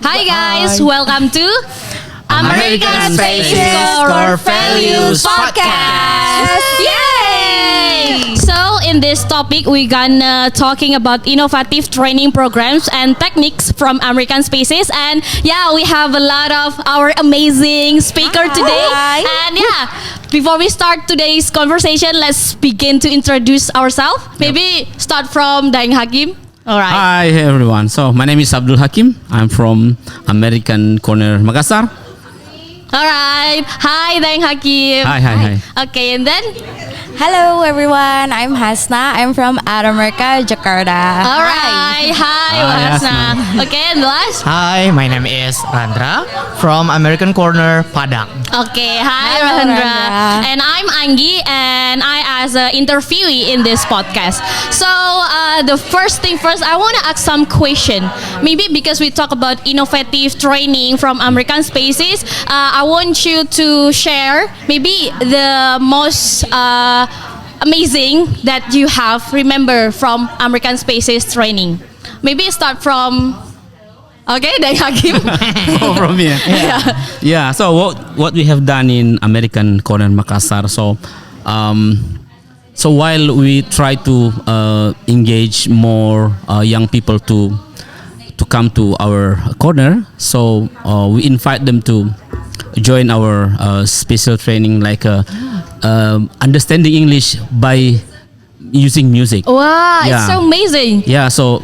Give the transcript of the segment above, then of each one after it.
Hi guys, welcome to American Spaces Core Values Podcast. Yay! So in this topic, we're gonna talking about innovative training programs and techniques from American Spaces, and yeah, we have a lot of our amazing speaker today. And yeah, before we start today's conversation, let's begin to introduce ourselves. Maybe start from Daeng Hakim. All right. Hi everyone. So my name is Abdul Hakim. I'm from American Corner Makassar. All right. Hi, Daeng Hakim. Hi. Okay, and then Hello everyone, I'm Hasna. I'm from America, Jakarta. all right. Hi, Hasna. Okay, and last. Hi, my name is Randra from American Corner Padang. Okay, hi Hello, Rahendra. Rahendra. And I'm Anggi, and I as an interviewee in this podcast. So the first thing first, I want to ask some question. Maybe because we talk about innovative training from American Spaces, I want you to share maybe the most amazing that you have remember from American Spaces training. Maybe start from. Okay, Daeng Hakim. Oh, from here. Yeah. So what we have done in American Corner Makassar. So while we try to engage more young people to come to our corner, so we invite them to join our special training, like understanding English by using music. Wow, Yeah. it's so amazing. Yeah, so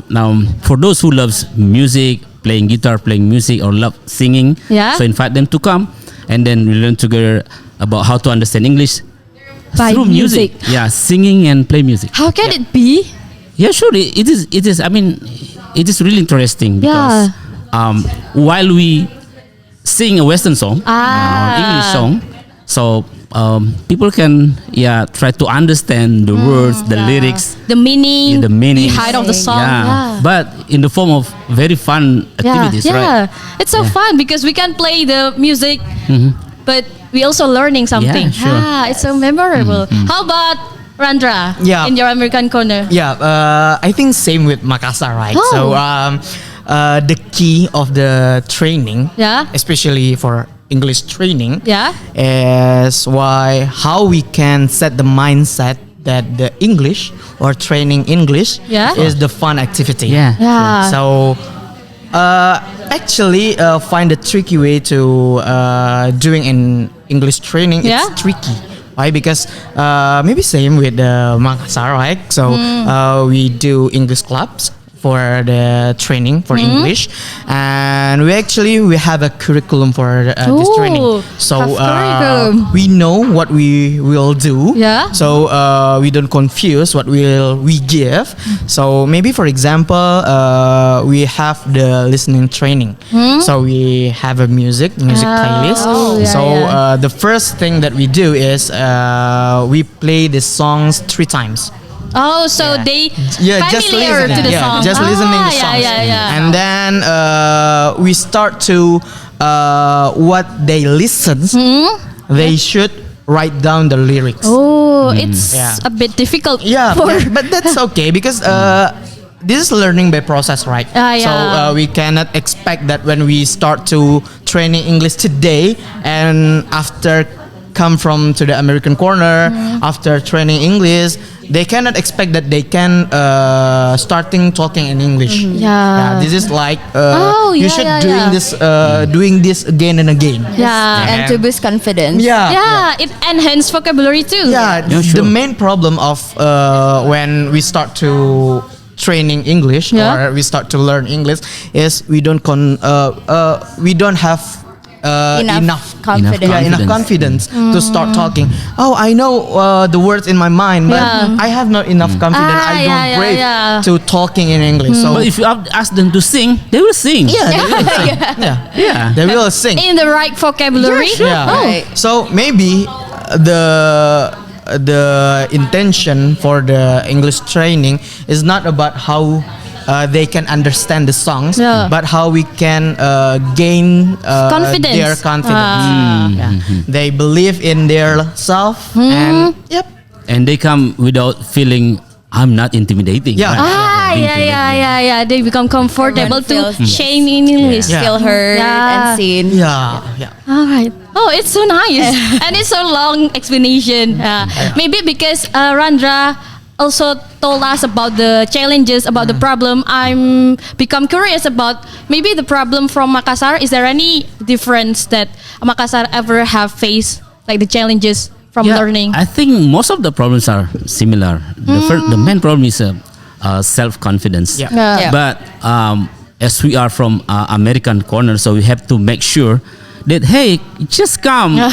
now for those who loves music, playing guitar, playing music, or love singing, Yeah. so invite them to come, and then we learn together about how to understand English By through music. music. Yeah, singing and play music. How can it be? Yeah, sure. It is. I mean, it is really interesting because while we sing a Western song, English song, so people can try to understand the words, the lyrics, The meaning, the meaning behind of the song. Yeah. But in the form of very fun activities, right? It's so fun because we can play the music, but we also learning something. Yeah, sure. It's so memorable. How about Randra? Yeah. In your American corner. Yeah, I think same with Makassar, right? Oh. So the key of the training, Yeah. especially for English training, Yeah. is how we can set the mindset that the English or training English Yeah. is the fun activity. Yeah. Yeah. So actually find a tricky way to doing an English training. Yeah. It's tricky. Why? Because maybe same with Makassar, right? So we do English clubs for the training for English, and we have a curriculum for this training. So have curriculum. we know what we will do. Yeah. So we don't confuse what we give. So maybe for example, we have the listening training. So we have a music playlist. So the first thing that we do is we play the songs 3 times. Oh, so they familiar to the song. Just listening to songs. Yeah. And then we start to what they listen. They should write down the lyrics. Oh, it's Yeah. a bit difficult. Yeah, for but that's okay because this is learning by process, right? Yeah. So we cannot expect that when we start to training English today and after come from to the American corner after training English, they cannot expect that they can starting talking in English. Yeah. This is like yeah, you should yeah. doing this again and again. Yeah. And to boost confidence. Yeah, it enhances vocabulary too. Yeah, sure. the main problem of when we start to training English or we start to learn English is we don't have enough confidence. enough confidence to start talking. Oh, I know the words in my mind, but I have not enough confidence. I don't brave to talking in English. So But if you ask them to sing, they will sing. they will sing. Yeah. They will sing. In the right vocabulary. Yeah. Right. So maybe the intention for the English training is not about how they can understand the songs, but how we can gain Confidence. their confidence. They believe in their self, and And they come without feeling I'm not intimidating. Yeah. right? being to them. Yeah. They become comfortable Everyone to feels- share in English. Yeah. Feel heard Yeah. and seen. Yeah. All right. Oh, it's so nice, and it's so long explanation. Maybe because Randra also told us about the challenges, about the problem. I'm become curious about maybe the problem from Makassar. Is there any difference that Makassar ever have faced, like the challenges from Yeah, learning? I think most of the problems are similar. The main problem is self confidence. Yeah. Yeah. But as we are from American corner, so we have to make sure that hey, just come. Yeah.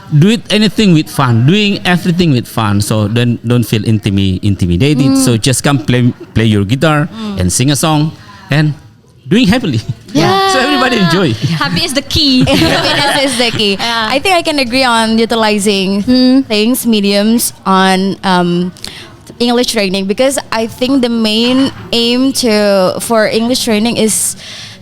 Do it anything with fun, doing everything with fun. So then don't feel intimidated. So just come play your guitar and sing a song and doing happily. Yeah. So everybody enjoy. Happy is the key. Happiness is the key. Yeah. I think I can agree on utilizing things, mediums on English training, because I think the main aim for English training is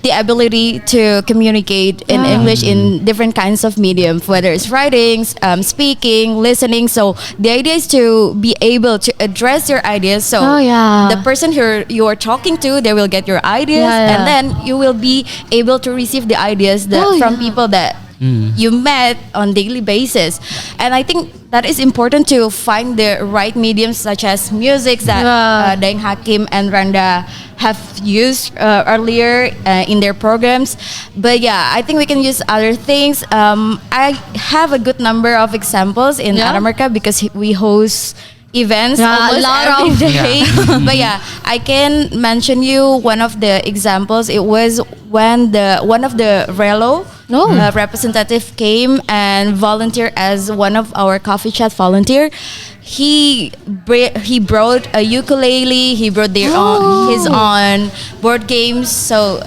the ability to communicate in English in different kinds of medium, whether it's writing, speaking, listening. So the idea is to be able to address your ideas. So Oh, yeah. the person who you are talking to, they will get your ideas, Yeah, and then you will be able to receive the ideas that Oh, from yeah. people that you met on daily basis. And I think that is important to find the right mediums, such as music that Yeah. Daeng Hakim and Randa have used earlier in their programs. But yeah, I think we can use other things. I have a good number of examples in Yeah. America because we host events Yeah, a almost lot every of- day. But yeah, I can mention you one of the examples. It was when one of the Relo representative came and volunteered as one of our coffee chat volunteer. He brought a ukulele. He brought his own board games. So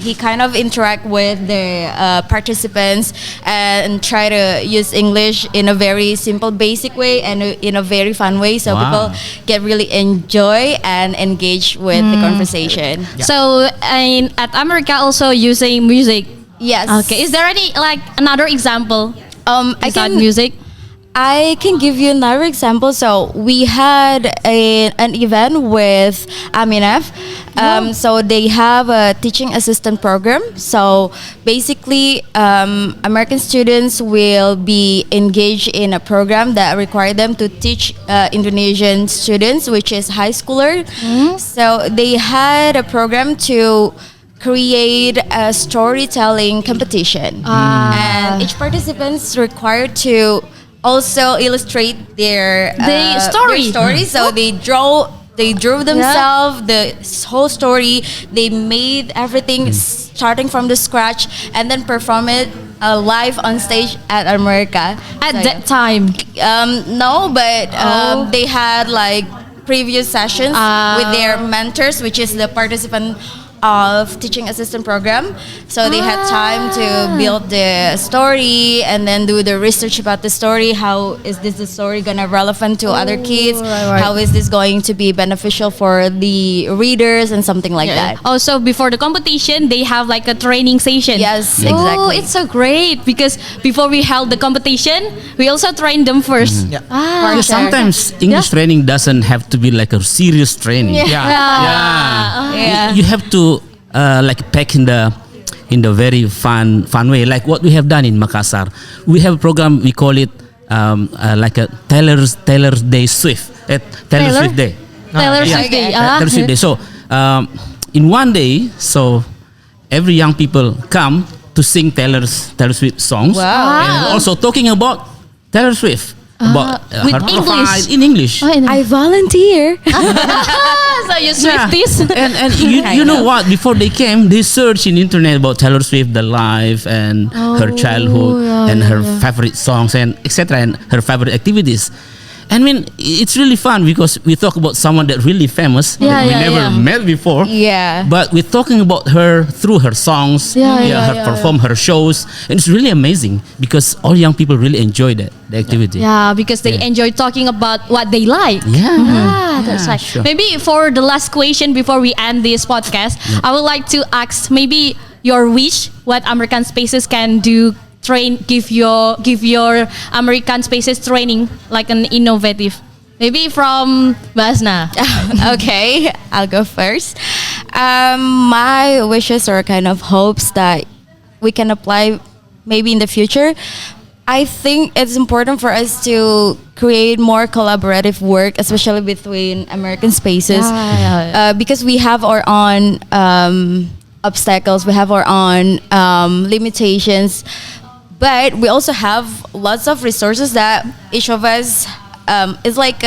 he kind of interact with the participants and try to use English in a very simple, basic way and in a very fun way. So Wow. people get really enjoy and engage with the conversation. So at America also using music. Yes. Okay. Is there any like another example I besides can music? I can give you another example. So we had an event with Aminef. So they have a teaching assistant program. So basically, American students will be engaged in a program that require them to teach Indonesian students, which is high schooler. So they had a program to create a storytelling competition, and each participant is required to also illustrate their story. So they drew themselves the whole story. They made everything starting from the scratch and then perform it live on stage at America. At So, that time. no, but they had like previous sessions with their mentors, which is the participant of teaching assistant program. So they had time to build the story and then do the research about the story. How is the story gonna relevant to other kids? right. How is this going to be beneficial for the readers and something like that? Also, before the competition, they have like a training session. Yes, Oh, exactly. it's so great because before we held the competition, we also trained them first. Yeah. Ah, For Yeah, sometimes English training doesn't have to be like a serious training. Yeah. Yeah. You have to like pack in the very fun way, like what we have done in Makassar. We have a program, we call it like a Taylor's Day Swift at Taylor Taylor? Swift Day. Taylor yeah. Swift Day. Okay. Ah. Taylor Swift Day. So in one day, so every young people come to sing Taylor Swift songs, Wow. and also talking about Taylor Swift, about with her English. profile in English. Oh, in- I volunteer. so you Swifties. And you know what? Before they came, they searched in internet about Taylor Swift, the life and her childhood and her favorite songs and etc. and her favorite activities. I mean, it's really fun because we talk about someone that really famous Yeah, that we yeah, never yeah. met before. Yeah. But we're talking about her through her songs, her perform her shows, and it's really amazing because all young people really enjoy the activity. Yeah, because they enjoy talking about what they like. Yeah. Ah, that's right. sure. Maybe for the last question before we end this podcast, I would like to ask maybe your wish what American Spaces can do. Give your American Spaces training like an innovative. Maybe from Basna. Okay, I'll go first. My wishes or kind of hopes that we can apply maybe in the future. I think it's important for us to create more collaborative work, especially between American spaces, because we have our own obstacles, we have our own limitations, but we also have lots of resources that each of us is like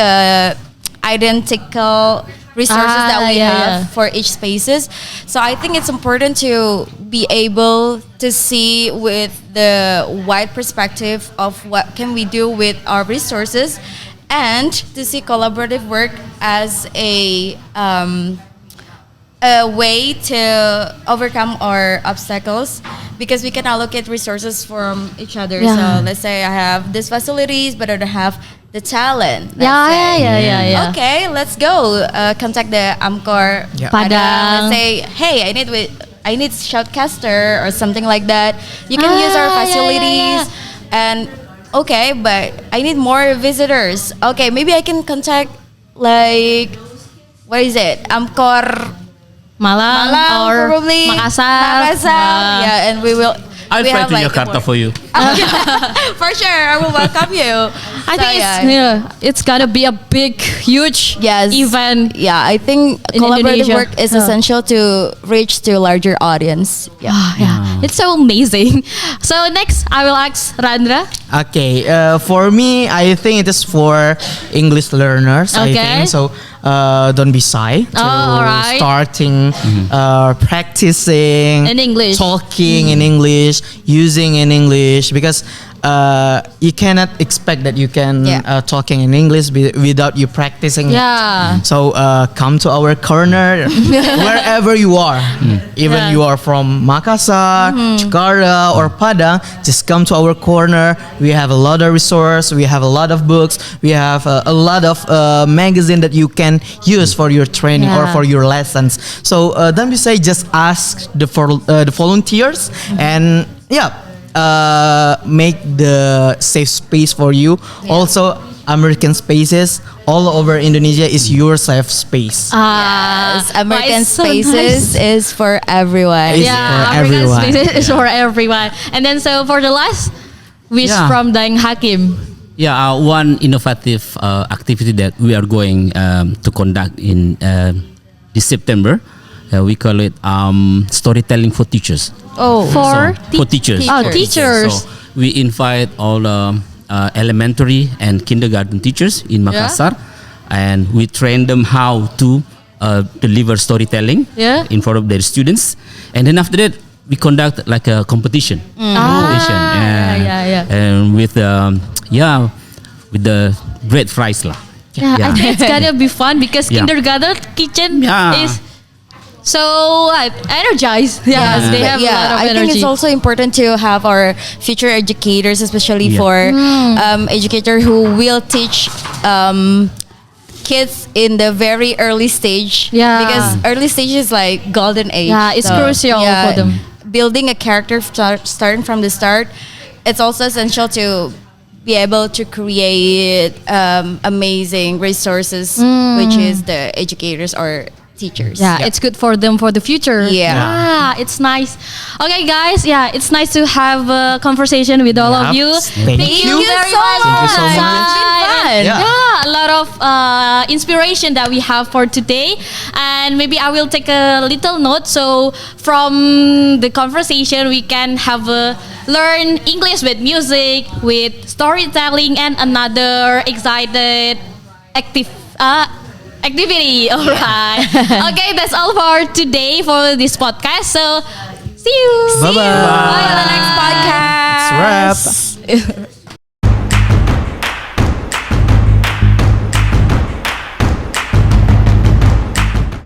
identical resources that we have for each spaces. So I think it's important to be able to see with the wide perspective of what can we do with our resources, and to see collaborative work as a way to overcome our obstacles, because we can allocate resources from each other. So let's say I have these facilities, but I don't have the talent. Yeah. Okay, let's go. Contact the Amcor Padang. Let's say, hey, I need shoutcaster or something like that. You can use our facilities, and okay, but I need more visitors. Okay, maybe I can contact like, what is it? Amcor Malang, or probably Makassar. Yeah, and we will. I'll we fly have, to like, Jakarta more. for you. For sure, I will welcome you. I So, think it's gonna be a big, huge event. Yeah, I think in collaborative Indonesia. work is essential to reach to larger audience. Yeah, it's so amazing. So next, I will ask Randra. Okay, for me, I think it is for English learners. I Okay. think so. Don't be shy to alright. starting practicing In English. talking in English, using in English, because you cannot expect that you can talking in English without you practicing. Yeah. So come to our corner wherever you are, even you are from Makassar, Jakarta, or Padang. Just come to our corner. We have a lot of resource. We have a lot of books. We have a lot of magazine that you can use for your training or for your lessons. So don't be say, just ask the volunteers and make the safe space for you. Also, American spaces all over Indonesia is your safe space. Yes, American it's so Spaces is for everyone. It's Yeah, for African everyone. Spaces is for everyone. And then so for the last wish from Daeng Hakim. Yeah, one innovative activity that we are going to conduct in this September, we call it storytelling for teachers. For Teachers. Oh, teachers. So we invite all elementary and kindergarten teachers in Makassar, and we train them how to deliver storytelling in front of their students. And then after that, we conduct like a competition. And with with the great prize lah. I think it's gonna be fun because kindergarten kitchen is so energized. Yes, they have a lot of I energy. think it's also important to have our future educators, especially for educator who will teach kids in the very early stage. Because early stage is like golden age. Yeah, it's crucial for them. Building a character starting from the start, it's also essential to be able to create amazing resources, which is the educators or teachers. It's good for them for the future. It's nice. Okay, guys. It's nice to have a conversation with all of you. Thank you very so much. Thank you so much. much. It's been fun. A lot of inspiration that we have for today, and maybe I will take a little note. So from the conversation, we can have learn English with music, with storytelling, and another excited activity. All right. Okay, that's all for today for this podcast. So see you. Bye-bye. Bye on the next podcast. It's a wrap.